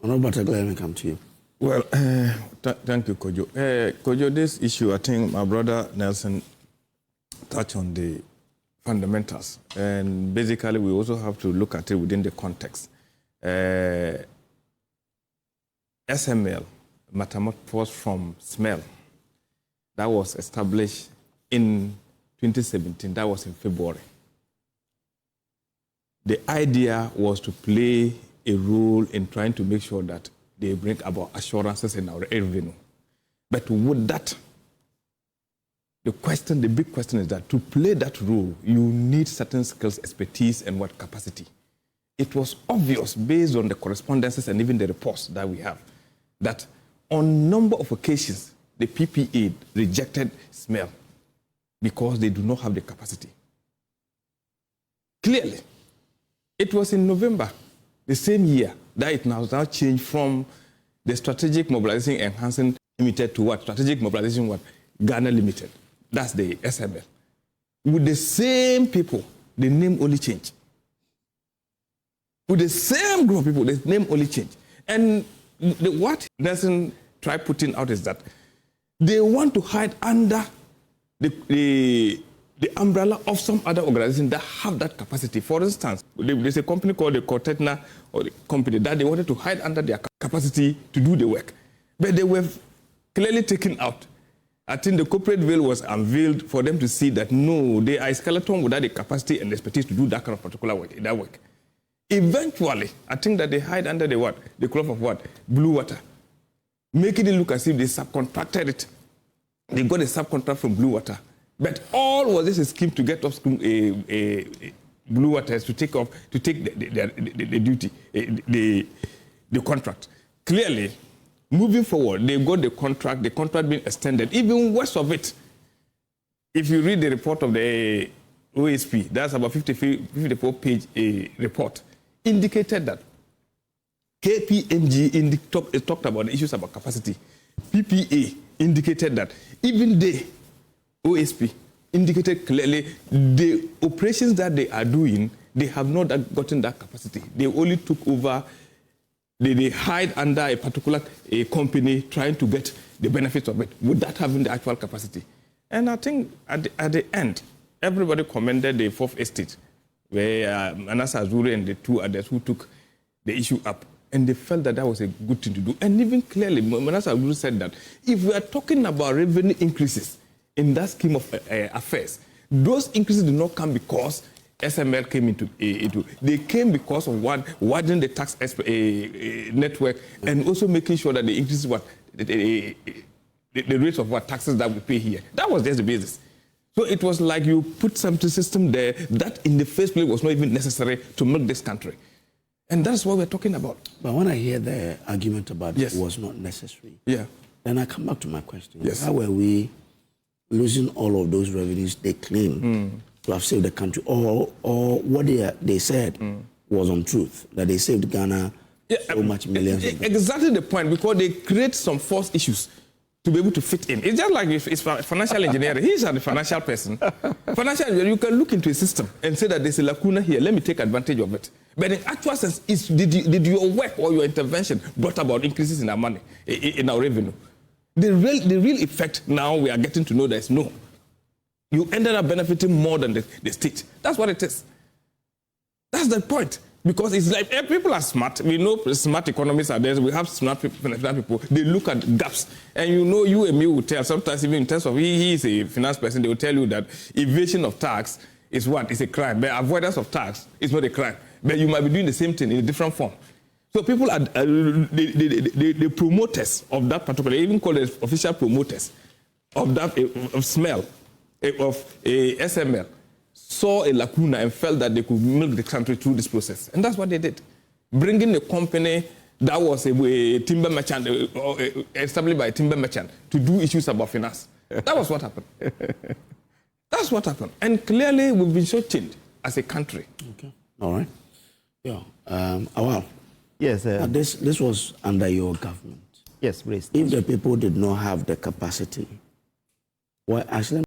Honorable Bataglia, let me come to you. Well, thank you, Kojo. Kojo, this issue, I think my brother Nelson touched on the fundamentals. And basically, we also have to look at it within the context. SML, metamorphosed from SML, that was established in 2017. That was in February. The idea was to play a role in trying to make sure that they bring about assurances in our revenue. But with that, the big question is that to play that role, you need certain skills, expertise, and what capacity. It was obvious based on the correspondences and even the reports that we have that on a number of occasions, the PPA rejected SML because they do not have the capacity. Clearly, it was in November, the same year, that it now changed from the Strategic Mobilization Enhancing Limited to what? Strategic Mobilization what? Ghana Limited. That's the SML. With the same people, the name only changed. With the same group of people, the name only changed. And what Nelson tried putting out is that they want to hide under the umbrella of some other organization that have that capacity. For instance, there's a company called the Cortetna, or the company that they wanted to hide under their capacity to do the work. But they were clearly taken out. I think the corporate veil was unveiled for them to see that no, they are a skeleton without the capacity and expertise to do that kind of particular work, that work. Eventually, I think that they hide under the what? The cloth of what? Blue water. Making it look as if they subcontracted it. They got a subcontract from Blue Water. But all was this a scheme to get off Blue Waters to take the duty, the contract. Clearly, moving forward, they got the contract being extended. Even worse of it, if you read the report of the OSP, that's about 54-page report, indicated that KPMG talked about the issues about capacity. PPA indicated that even they, OSP, indicated clearly the operations that they are doing, they have not gotten that capacity. They only took over, they hide under a particular company trying to get the benefits of it without having the actual capacity. And I think at the end, everybody commended the Fourth Estate, where Manasa Azure and the two others who took the issue up. And they felt that that was a good thing to do. And even clearly, Manasa Azure said that if we are talking about revenue increases in that scheme of affairs, those increases did not come because SML came into they came because of widening the tax network and also making sure that they increase what the rates of what taxes that we pay here. That was just the basis. So it was like you put some system there that in the first place was not even necessary to milk this country. And that's what we're talking about. But when I hear the argument about it was not necessary, then I come back to my question. Yes. How were we losing all of those revenues they claim to have saved the country? Or what they said was untruth, that they saved Ghana so much millions of dollars? Exactly the point, because they create some false issues to be able to fit in. It's just like if it's financial engineering. He's a financial person. Financial engineering, you can look into a system and say that there's a lacuna here, let me take advantage of it. But in actual sense, did your work or your intervention brought about increases in our money, in our revenue? The real effect now we are getting to know that is no. You ended up benefiting more than the state. That's what it is. That's the point. Because it's like people are smart. We know smart economists are there. We have smart people. They look at gaps. And you and me will tell, sometimes even in terms of he is a finance person, they will tell you that evasion of tax is what? It's a crime. But avoidance of tax is not a crime. But you might be doing the same thing in a different form. So people are the promoters of that particular, even called as official promoters of that of SML, of SML, saw a lacuna and felt that they could milk the country through this process. And that's what they did. Bringing a company that was a timber merchant, established by a timber merchant, to do issues about finance. That was what happened. That's what happened. And clearly we've been shortchanged as a country. Okay. All right. Yeah. Awal. Yes. This was under your government. Yes, please. If the people did not have the capacity, well, actually